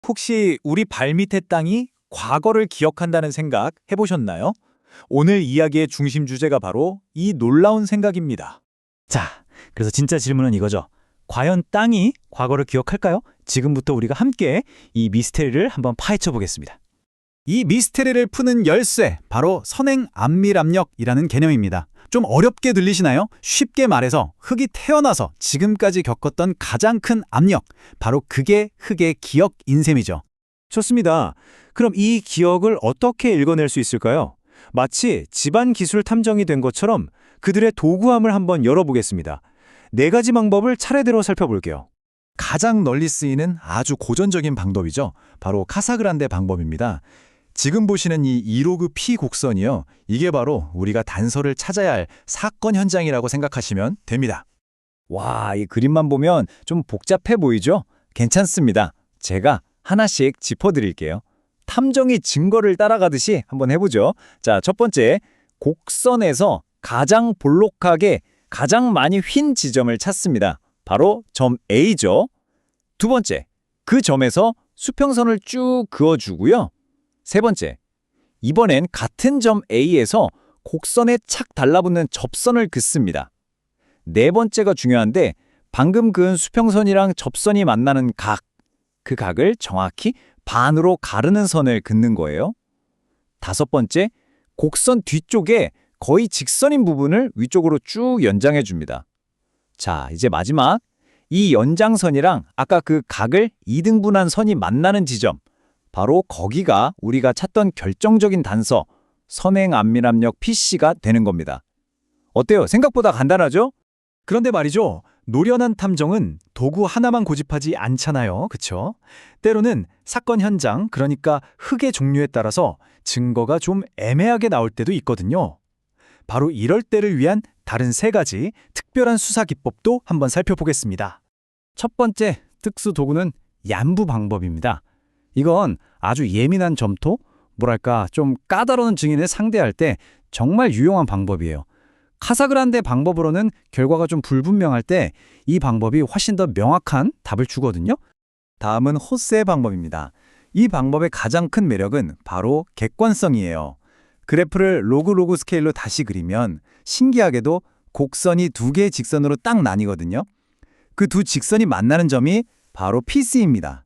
혹시 우리 발밑의 땅이 과거를 기억한다는 생각 해보셨나요? 오늘 이야기의 중심 주제가 바로 이 놀라운 생각입니다. 자, 그래서 진짜 질문은 이거죠. 과연 땅이 과거를 기억할까요? 지금부터 우리가 함께 이 미스테리를 한번 파헤쳐 보겠습니다. 이 미스테리를 푸는 열쇠, 바로 선행 안밀압력이라는 개념입니다. 좀 어렵게 들리시나요? 쉽게 말해서 흙이 태어나서 지금까지 겪었던 가장 큰 압력, 바로 그게 흙의 기억 인셈이죠. 좋습니다. 그럼 이 기억을 어떻게 읽어낼 수 있을까요? 마치 집안 기술 탐정이 된 것처럼 그들의 도구함을 한번 열어보겠습니다. 4가지 방법을 차례대로 살펴볼게요. 가장 널리 쓰이는 아주 고전적인 방법이죠. 바로 카사그란데 방법입니다. 지금 보시는 이 이로그 P 곡선이요. 이게 바로 우리가 단서를 찾아야 할 사건 현장이라고 생각하시면 됩니다. 와, 이 그림만 보면 좀 복잡해 보이죠? 괜찮습니다. 제가 하나씩 짚어드릴게요. 탐정이 증거를 따라가듯이 한번 해보죠. 자, 첫 번째, 곡선에서 가장 볼록하게 가장 많이 휜 지점을 찾습니다. 바로 점 A죠. 두 번째, 그 점에서 수평선을 쭉 그어주고요. 세 번째, 이번엔 같은 점 A에서 곡선에 착 달라붙는 접선을 긋습니다. 네 번째가 중요한데 방금 그은 수평선이랑 접선이 만나는 각, 그 각을 정확히 반으로 가르는 선을 긋는 거예요. 다섯 번째, 곡선 뒤쪽에 거의 직선인 부분을 위쪽으로 쭉 연장해 줍니다. 자, 이제 마지막, 이 연장선이랑 아까 그 각을 2등분한 선이 만나는 지점, 바로 거기가 우리가 찾던 결정적인 단서, 선행 안밀압력 PC가 되는 겁니다. 어때요? 생각보다 간단하죠? 그런데 말이죠. 노련한 탐정은 도구 하나만 고집하지 않잖아요. 그쵸? 때로는 사건 현장, 그러니까 흙의 종류에 따라서 증거가 좀 애매하게 나올 때도 있거든요. 바로 이럴 때를 위한 다른 3가지 특별한 수사 기법도 한번 살펴보겠습니다. 첫 번째 특수 도구는 얀부 방법입니다. 이건 아주 예민한 점토, 뭐랄까 좀 까다로운 증인을 상대할 때 정말 유용한 방법이에요. 카사그란데 방법으로는 결과가 좀 불분명할 때 이 방법이 훨씬 더 명확한 답을 주거든요. 다음은 호세의 방법입니다. 이 방법의 가장 큰 매력은 바로 객관성이에요. 그래프를 로그 스케일로 다시 그리면 신기하게도 곡선이 2개의 직선으로 딱 나뉘거든요. 그 두 직선이 만나는 점이 바로 PC입니다.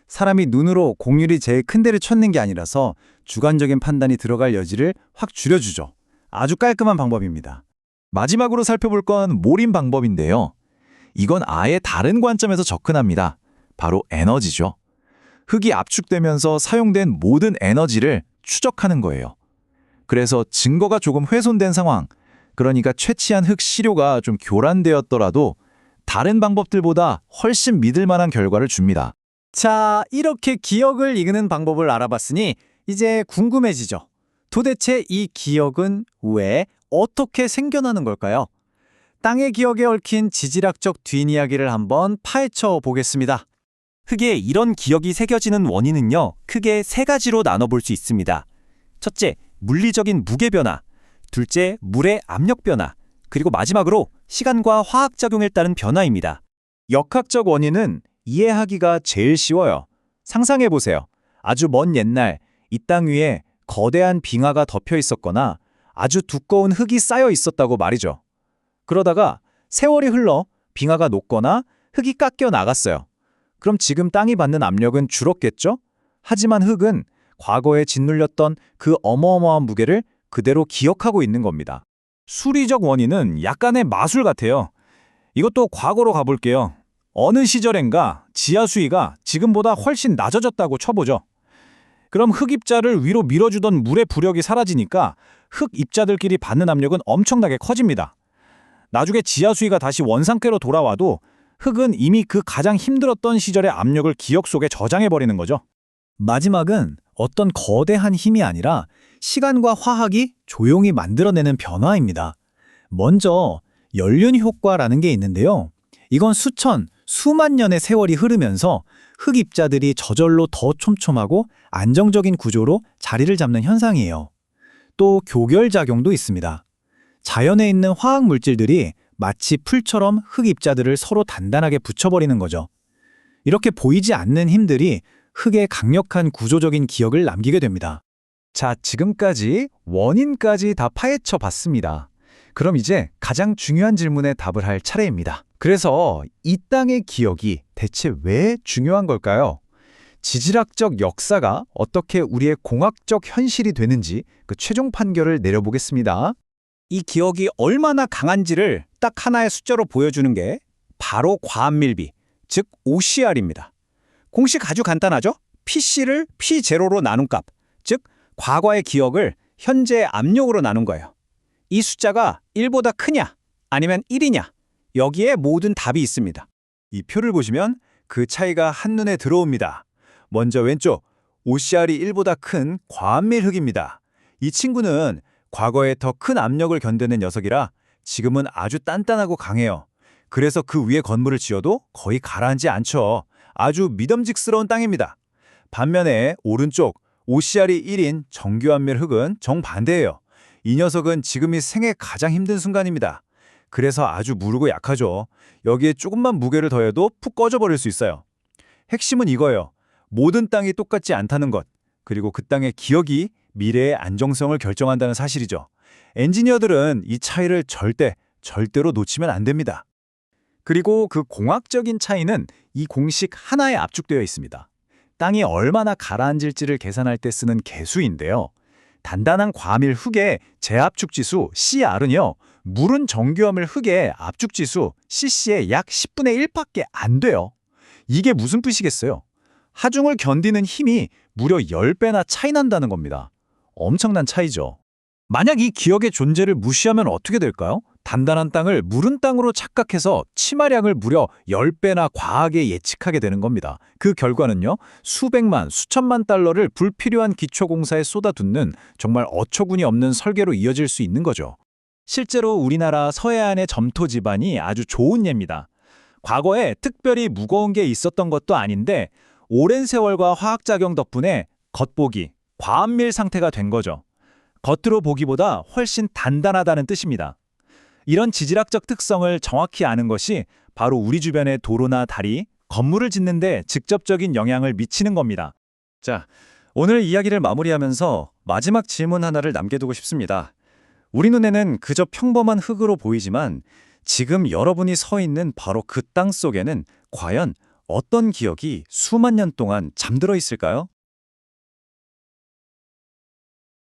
사람이 눈으로 곡률이 제일 큰 데를 찾는 게 아니라서 주관적인 판단이 들어갈 여지를 확 줄여주죠. 아주 깔끔한 방법입니다. 마지막으로 살펴볼 건 몰임 방법인데요. 이건 아예 다른 관점에서 접근합니다. 바로 에너지죠. 흙이 압축되면서 사용된 모든 에너지를 추적하는 거예요. 그래서 증거가 조금 훼손된 상황, 그러니까 채취한 흙 시료가 좀 교란되었더라도 다른 방법들보다 훨씬 믿을 만한 결과를 줍니다. 자, 이렇게 기억을 이끄는 방법을 알아봤으니 이제 궁금해지죠. 도대체 이 기억은 왜, 어떻게 생겨나는 걸까요? 땅의 기억에 얽힌 지질학적 뒷이야기를 한번 파헤쳐 보겠습니다. 흙에 이런 기억이 새겨지는 원인은요, 크게 3가지로 나눠볼 수 있습니다. 첫째, 물리적인 무게 변화. 둘째, 물의 압력 변화. 그리고 마지막으로 시간과 화학작용에 따른 변화입니다. 역학적 원인은 이해하기가 제일 쉬워요. 상상해보세요. 아주 먼 옛날 이 땅 위에 거대한 빙하가 덮여 있었거나 아주 두꺼운 흙이 쌓여 있었다고 말이죠. 그러다가 세월이 흘러 빙하가 녹거나 흙이 깎여 나갔어요. 그럼 지금 땅이 받는 압력은 줄었겠죠? 하지만 흙은 과거에 짓눌렸던 그 어마어마한 무게를 그대로 기억하고 있는 겁니다. 수리적 원인은 약간의 마술 같아요. 이것도 과거로 가볼게요. 어느 시절엔가 지하 수위가 지금보다 훨씬 낮아졌다고 쳐보죠. 그럼 흙 입자를 위로 밀어주던 물의 부력이 사라지니까 흙 입자들끼리 받는 압력은 엄청나게 커집니다. 나중에 지하 수위가 다시 원상태로 돌아와도 흙은 이미 그 가장 힘들었던 시절의 압력을 기억 속에 저장해버리는 거죠. 마지막은 어떤 거대한 힘이 아니라 시간과 화학이 조용히 만들어내는 변화입니다. 먼저 연륜 효과라는 게 있는데요. 이건 수천, 수만 년의 세월이 흐르면서 흙 입자들이 저절로 더 촘촘하고 안정적인 구조로 자리를 잡는 현상이에요. 또 교결작용도 있습니다. 자연에 있는 화학 물질들이 마치 풀처럼 흙 입자들을 서로 단단하게 붙여버리는 거죠. 이렇게 보이지 않는 힘들이 흙의 강력한 구조적인 기억을 남기게 됩니다. 자, 지금까지 원인까지 다 파헤쳐 봤습니다. 그럼 이제 가장 중요한 질문에 답을 할 차례입니다. 그래서 이 땅의 기억이 대체 왜 중요한 걸까요? 지질학적 역사가 어떻게 우리의 공학적 현실이 되는지 그 최종 판결을 내려보겠습니다. 이 기억이 얼마나 강한지를 딱 하나의 숫자로 보여주는 게 바로 과압밀비, 즉 OCR입니다. 공식 아주 간단하죠? PC를 P0로 나눈 값, 즉 과거의 기억을 현재의 압력으로 나눈 거예요. 이 숫자가 1보다 크냐 아니면 1이냐 여기에 모든 답이 있습니다. 이 표를 보시면 그 차이가 한눈에 들어옵니다. 먼저 왼쪽, OCR이 1보다 큰 과압밀 흙입니다. 이 친구는 과거에 더 큰 압력을 견디는 녀석이라 지금은 아주 단단하고 강해요. 그래서 그 위에 건물을 지어도 거의 가라앉지 않죠. 아주 믿음직스러운 땅입니다. 반면에 오른쪽, OCR이 1인 정규압밀 흙은 정반대예요. 이 녀석은 지금이 생애 가장 힘든 순간입니다. 그래서 아주 무르고 약하죠. 여기에 조금만 무게를 더해도 푹 꺼져버릴 수 있어요. 핵심은 이거예요. 모든 땅이 똑같지 않다는 것, 그리고 그 땅의 기억이 미래의 안정성을 결정한다는 사실이죠. 엔지니어들은 이 차이를 절대로 놓치면 안 됩니다. 그리고 그 공학적인 차이는 이 공식 하나에 압축되어 있습니다. 땅이 얼마나 가라앉을지를 계산할 때 쓰는 계수인데요. 단단한 과밀 흙의 제압축지수 CR은요, 물은 정규암밀 흙의 압축지수 CC의 약 10분의 1밖에 안 돼요. 이게 무슨 뜻이겠어요? 하중을 견디는 힘이 무려 10배나 차이 난다는 겁니다. 엄청난 차이죠. 만약 이 기억의 존재를 무시하면 어떻게 될까요? 단단한 땅을 무른 땅으로 착각해서 치마량을 무려 10배나 과하게 예측하게 되는 겁니다. 그 결과는요, 수백만, 수천만 달러를 불필요한 기초공사에 쏟아붓는 정말 어처구니 없는 설계로 이어질 수 있는 거죠. 실제로 우리나라 서해안의 점토 지반이 아주 좋은 예입니다. 과거에 특별히 무거운 게 있었던 것도 아닌데 오랜 세월과 화학작용 덕분에 겉보기, 과압밀 상태가 된 거죠. 겉으로 보기보다 훨씬 단단하다는 뜻입니다. 이런 지질학적 특성을 정확히 아는 것이 바로 우리 주변의 도로나 다리, 건물을 짓는 데 직접적인 영향을 미치는 겁니다. 자, 오늘 이야기를 마무리하면서 마지막 질문 하나를 남겨두고 싶습니다. 우리 눈에는 그저 평범한 흙으로 보이지만 지금 여러분이 서 있는 바로 그 땅 속에는 과연 어떤 기억이 수만 년 동안 잠들어 있을까요?